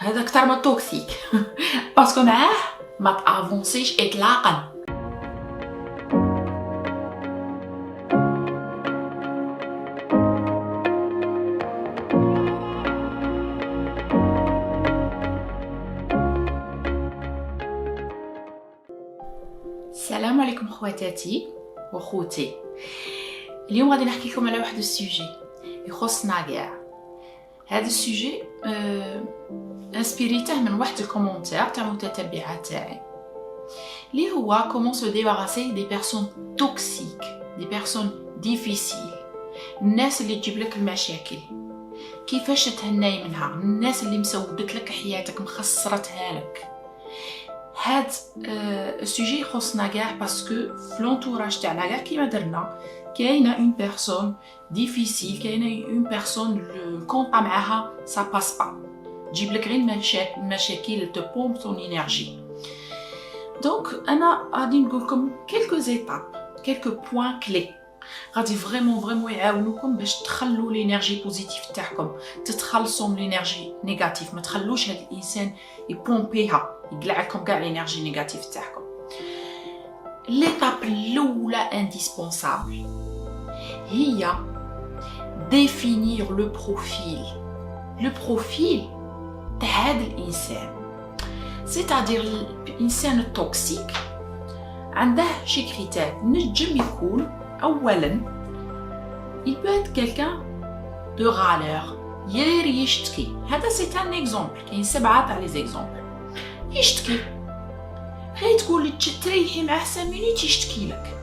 هذا كتر ما توكسيك باسكو معاه ما تافونسيش اطلاقا. السلام عليكم خواتاتي وخوتي. اليوم غادي نحكي لكم على واحد السوجي يخصنا كاع. هذا السوجي انسبيريته من واحد الكومونتير تاع متتبعه تاعي اللي هو كومون سو ديباراسي دي بيرسون توكسيك، دي بيرسون ديفيسيل، الناس اللي تجيب لك المشاكل، كيفاش تهناي منها، الناس اللي مسودت لك حياتك مخسرتها لك. هاد السوجي يخصنا كاع باسكو في لونتوراج تاعنا كاع كيما درنا كاينه اون بيرسون ديفيسيل، كاينه اون بيرسون الكونطا معاها سا باس با، تجيب لك غير مشاكل تو بومب طون انرجي. دونك انا غادي نقول لكم كيلكو زيتاب، كيلكو بوين كلي غادي فريمون يعاونوكم باش تخلوا لينيرجي بوزيتيف تاعكم تتخلصوا من لينيرجي نيجاتيف. ما تخلوش هذا الانسان يبومبيها يقلع لكم كاع لينيرجي نيجاتيف تاعكم. ليتاب الاولى انديسبونسابل هي ديفينير لو بروفيل تاع هذا الانسان. سيتادير الانسان التوكسيك عنده شي كريتير. نجم يكون اولا il peut être quelqu'un de râleur، يشتكي. هذا سي ان اكزومبل، كاين 7 تاع لي زيكزومبل. يشتكي غير تقول لي تريحي معاه 5 مينوت يشتكي لك،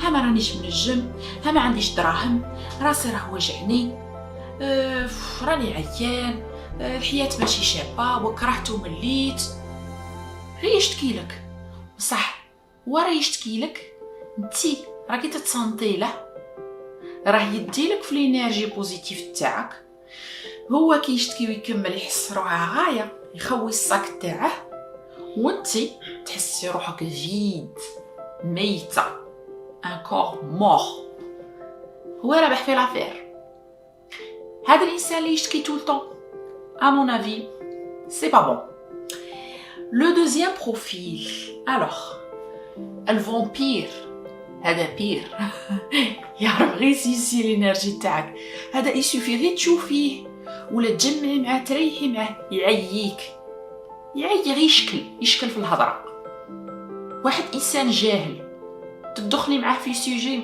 ها ما رانيش منجم، ها ما عنديش دراهم، راسي راه وجعني، راني عيان، الحياة ماشي شابه وكرهت ومليت. غير يشتكي لك. صح وراه يشتكي لك انتي راكي تتصنتي له، راه يديلك في لينيرجي بوزيتيف تاعك. هو كيشتكي ويكمل يحس روحه غايه، يخوي الصاك تاعه، وانتي تحسي روحك فيد، ميته، ان كور مور. هو رابح في لافير. هذا الانسان اللي يشتكي طول طون à mon avis c'est pas bon. Le deuxième profil, alors le vampire. هذا بير يعرف غير يسيسي الانرجي تاعك. هذا يسوفي غير تشوفيه ولا تجمعي معاه تريحي معاه يعييك، غير يشكل في الهضره. واحد انسان جاهل تدخلي معاه في سوجي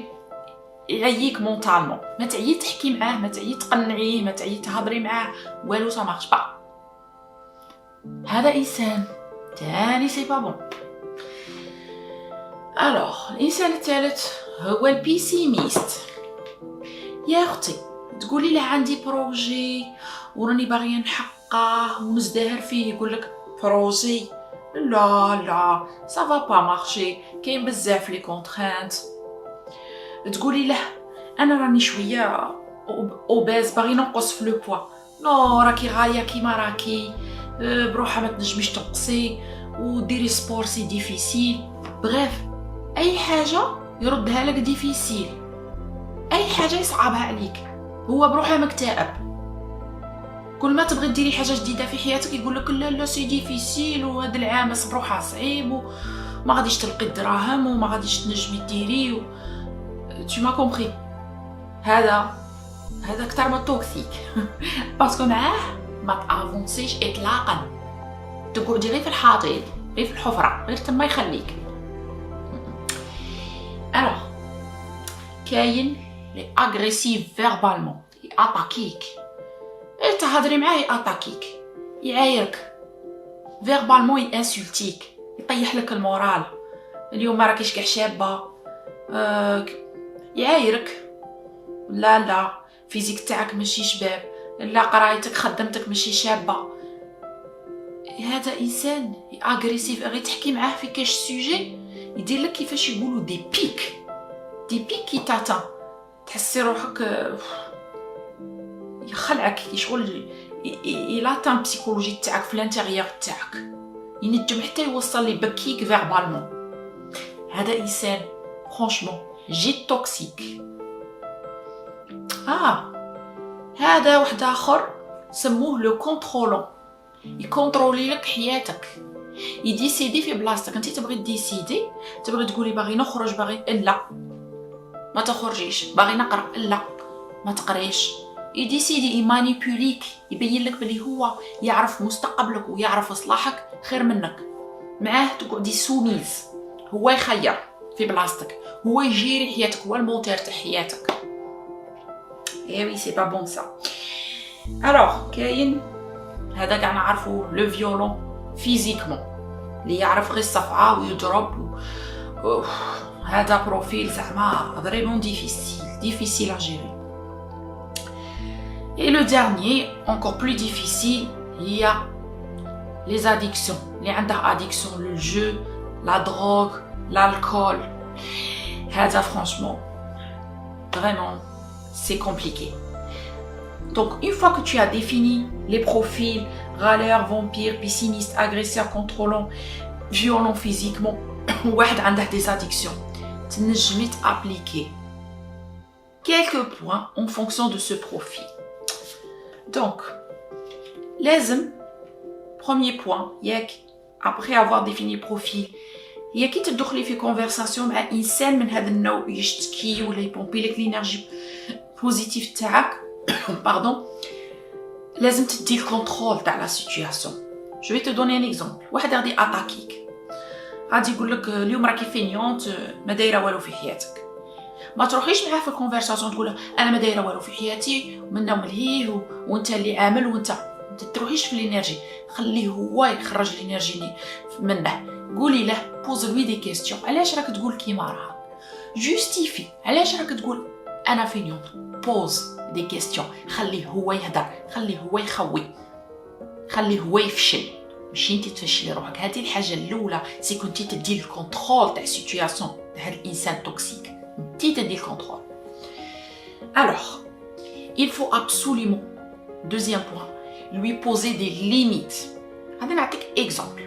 يعييك مونطالمون، ما تعيي تحكي معاه، ما تعيي تقنعيه، ما تعيي تهضري معاه، والو سا مارش با. هذا انسان تاني سي با بون. الوغ الانسان الثالث هو البيسيميست. يا اختي تقولي له عندي بروجي وراني باغيه نحققه ونزدهر فيه، يقول لك بروجي لا سافا با مارشي، كاين بزاف لي كونترانت. تقولي له انا راني شويه اوباز باغي ننقص في لو بوا، نو راكي غايه كيما راكي بروحها ما تنجميش تنقصي وديري سبور سي ديفيسيل. بغيف اي حاجه يردها لك ديفيسيل، اي حاجه يصعبها عليك. هو بروحه مكتئب، كل ما تبغي ديري حاجه جديده في حياتك يقول لك لا سي ديفيسيل، وهذا العام بروحها صعيب وما غاديش تلقي الدراهم وما غاديش تنجمي ديري tu m'as compris. هذا كتر ما توكسيك باسكو معاه ما تافونسيش اطلاقا، تقعدي غير في الحاضر، غير في الحفره، غير تما يخليك. الوغ كاين لي اغريسيف فيربالمون، ياتاكيك، تهضري معاه ياتاكيك، يعايرك فيربالمون، يانسولتيك، يطيح لك المورال. اليوم ما راكيش كاع شابه، يعايرك، لا فيزيك تاعك ماشي شباب، لا قرايتك خدمتك ماشي شابه. هذا انسان اغريسيف. غير تحكي معاه في كاش سوجي يدير لك كيفاش يقولوا دي بيك كي تاتا، تحسي روحك يخلعك، يشغل يلاتان بسيكولوجي تاعك في الانتيريور تاعك، ينجم حتى يوصل لي بكيك فيربالمون. هذا انسان فرانشمون جي توكسيك. هذا واحد اخر سموه لو كونترولون. يكونترولي لك حياتك، يديسيدي في بلاصتك. انت تبغي ديسيدي، تبغي تقولي باغي نخرج، باغي لا ما تخرجيش، باغي نقرا لا ما تقريش. يديسيدي يمانيبوليك، يبين لك بلي هو يعرف مستقبلك ويعرف اصلاحك خير منك. معاه تقعدي سوميز، هو يخير في بلاصتك، هو يجيري حياتك، هو الموتور تاع حياتك. وي سي با بون سا. الوغ كاين هذا كاع نعرفو لو فيولون فيزيكمون، اللي يعرف غير الصفعه ويضرب هذا بروفيل زعما فريمون ديفيسيل à gérer. Et le dernier, encore plus difficile, il y a les addictions. اللي عندها addiction le jeu, la drogue, l'alcool. هذا franchement, vraiment, c'est compliqué. Donc, une fois que tu as défini les profils, râleur, vampire, pessimiste, agresseur, contrôlant, violent physiquement, واحد عنده des addictions, تنجمي appliquer quelques points en fonction de ce profil. Donc, لازم premier point, ياك après avoir défini le profil, هي كي تدخلي في conversation مع إنسان من هذا النوع يشتكي ولا يبومبي لك الانرجي بوزيتيف تاعك pardon, لازم تدي الكونترول تاع لا سيتوياسيون. Je vais te donner un exemple. واحد غادي اتاكيك، غادي يقول لك اليوم راكي فينيونت، ما دايره والو في حياتك. ما تروحيش معاه في الكونفرساسيون تقول انا ما دايره والو في حياتي ومنا وملهيه وانت اللي عامل، وانت ما تروحيش في الانرجي، خليه هو يخرج الانرجي منه. قولي له بوز لوي دي كيستيون، علاش راك تقول كيما راه، جوستيفي علاش راك تقول انا فينيونت، بوز دي كيستيون، خليه هو يهدر، خليه هو يخوي، خليه هو يفشل، ماشي انت تفشلي روحك. هذه الحاجه الاولى، سي كنتي تدي الكونترول تاع السيتوياسيون تاع هذا الانسان توكسيك، انت تدي الكونترول. Alors, il faut absolument, deuxième point, lui poser des limites. غادي نعطيك اكزامبل.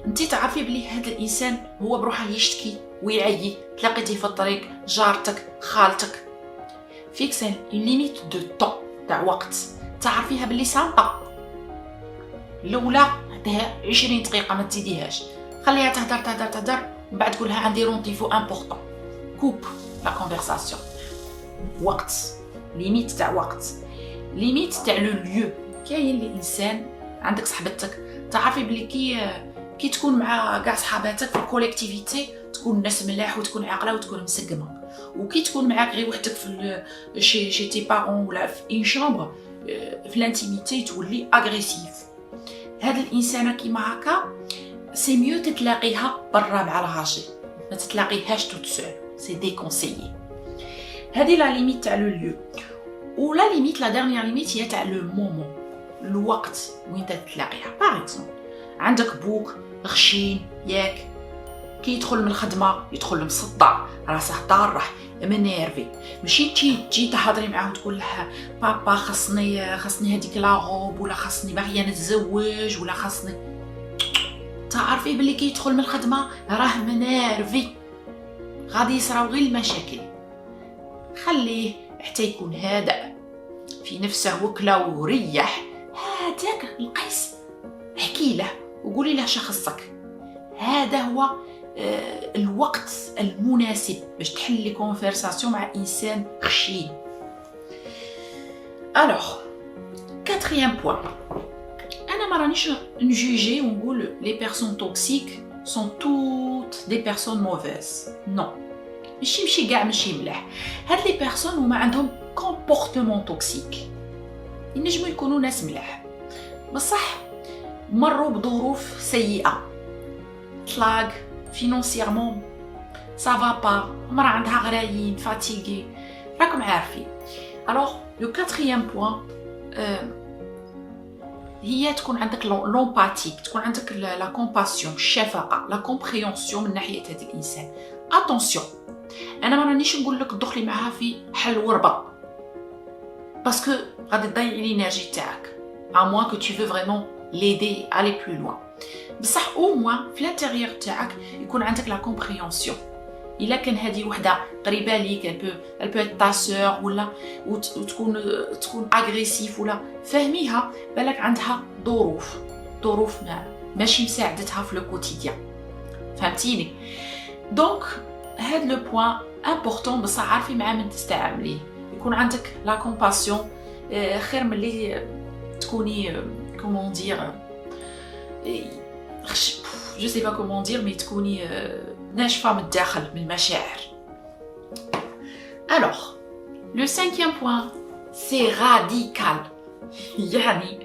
انت تعرفي بلي هذا الانسان هو بروحه يشتكي ويعيي، تلاقيتيه في الطريق، جارتك، خالتك، فيكس اون ليميت دو طون تاع وقت تعرفيها بلي سامطه. الاولى عطيها 20 دقيقه، ما تزيديهاش، خليها تهدر ومن بعد تقولها عندي رونديفو امبورطون، كوب لا كونفرساسيون. وقت، ليميت تاع وقت، ليميت تاع لو ليو. كاين الانسان عندك صاحبتك، تعرفي بلي كي تكون مع كاع صحاباتك في الكوليكتيفيتي تكون ناس ملاح وتكون عاقله وتكون مسقمه، وكي تكون معاك غير وحدك في شي تي بارون ولا في ان شامبر في الانتيميتي تولي اغريسيف. هاد الانسانه كيما هكا سي ميو تتلاقيها برا مع الغاشي، ما تتلاقيهاش توت سول، سي ديكونسيي. هذه لا ليميت تاع لو ليو. ولا ليميت لا ديرنيير ليميت هي تاع لو مومون، الوقت وين تتلاقيها. باغ اكزومبل عندك بوك غشين ياك، كي يدخل من الخدمه يدخل مصدع، راسه طارح منيرفي، ماشي تجي تهضري معاه وتقول لها بابا خاصني هذيك لا غوب، ولا خاصني باغيه نتزوج، ولا خاصني. تعرفي بلي كي يدخل من الخدمه راه منيرفي، غادي يصراو غير المشاكل. خليه حتى يكون هادئ في نفسه وكلا وريح. هذاك القيس احكي له وقولي له شخصك، هذا هو الوقت المناسب باش تحلي كونفرساسيون مع انسان خشين. الوغ كاتريام بوين، انا ما رانيش نجوجي ونقول لي بيرسون توكسيك سون توت دي بيرسون موفيز، نو، ماشي كاع ماشي ملاح. هاد لي بيرسون هما عندهم كومبورتمون توكسيك، ينجموا يكونوا ناس ملاح بصح مروا بظروف سيئه، طلاق فينونسيرمون سافا با، مرة عندها غرايين، فاتيغي، راكم عارفين. الوغ لو كاتريام بوين هي تكون عندك لومباتيك، تكون عندك لا كومباسيون، الشفقه، لا كومبريونسيون من ناحيه هذا الانسان. اتونسيون، انا ما رانيش نقول لك تدخلي معها في حل وربه، باسكو غادي تضيعي الانرجي تاعك، à moins que tu veux vraiment l'aider à aller plus loin. بصح او موان في الانتيريور تاعك يكون عندك لا كومبريونسيون، الا كان هذه وحده قريبه ليك elle peut être ta sœur ولا تكون اغريسيف ولا فهميها بالك عندها ظروف ماشي مساعدتها في لو كوتيديان فهمتيني دونك هاد لو بوين امبورطون بصح عارفي مع من تستعمليه يكون عندك لا كومباسيون خير من اللي تكوني كومون دير je sais pas comment dire mais تكوني ناشفة من الداخل من المشاعر. Alors le cinquième point c'est radical يعني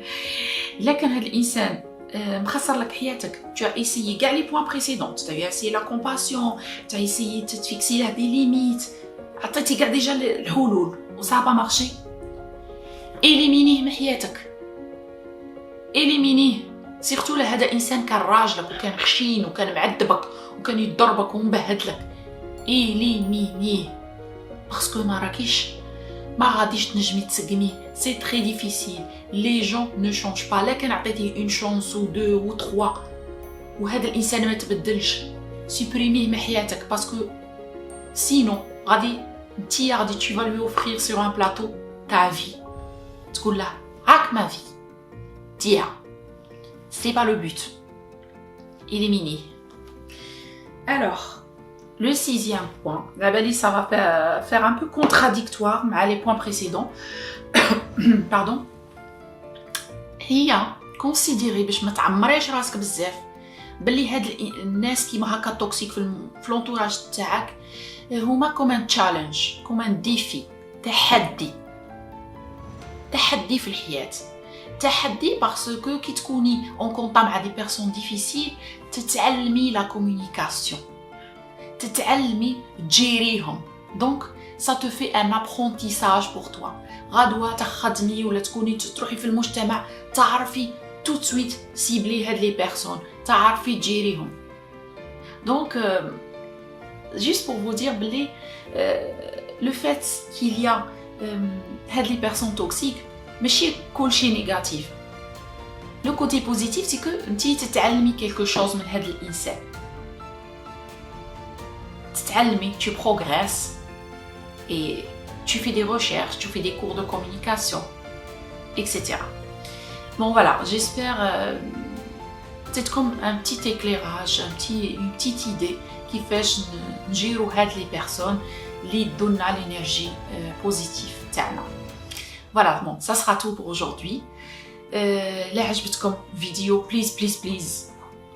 إلا كان هذا الإنسان مخسر لك حياتك tu as essayé كاع لي بوين précédents tu as essayé la compassion tu as essayé de fixer له des limites عطيتي كاع ديجا الحلول و ça a pas marché éliminer من حياتك éliminer سيرتو لهذا انسان كان راجلك وكان خشين وكان معذبك وكان يضربك ومبهدلك إليمينيه باسكو ما غاديش تنجمي تسقميه سي تري ديفيسيل لي جون نو شونج با لا كان عطيتيه اون شونس و دو و تروا وهذا الانسان ما تبدلش سوبريميه من حياتك باسكو سينو غادي نتيا غادي tu vas lui offrir sur un plateau ta vie تقول له هاك ما في تيا c'est pas le but éliminer. Alors le sixième point, la balise ça va faire un peu contradictoire مع les points précédents. Pardon. هي considérer باش ما تعمريش راسك بزاف باللي هاد الناس كيما هكا توكسيك في لونطوراج تاعك هما كوم تشالنج كوم ديفي تحدي في الحياة تحدي باسكو كي تكوني اون كونطا مع دي بيرسون ديفيسيل تتعلمي لا كومونيكاسيون تتعلمي تجيريهم دونك ça te fait un apprentissage pour toi غدوة تخدمي ولا تكوني تروحي في المجتمع تعرفي tout de suite cibler هاد لي بيرسون تعرفي تجيريهم دونك juste pour vous dire بلي le fait qu'il y a هاد لي بيرسون توكسيك ماشي كلشي نيجاتيف لو كوتي بوزيتيف سي كو نتي تتعلمي كيلكو شوز من هذا الانسان تتعلمي tu progresses et tu fais des recherches tu fais des cours de communication etc. Bon voilà j'espère peut-être comme un petit éclairage une petite idée كيفاش نجيرو هاد لي بيرسون اللي يدونا l'énergie positive تاعنا. Voilà, bon, ça sera tout pour aujourd'hui. Les عجبتكم vidéo, please,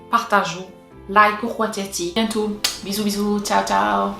partagez, like ou bientôt, bisous, ciao.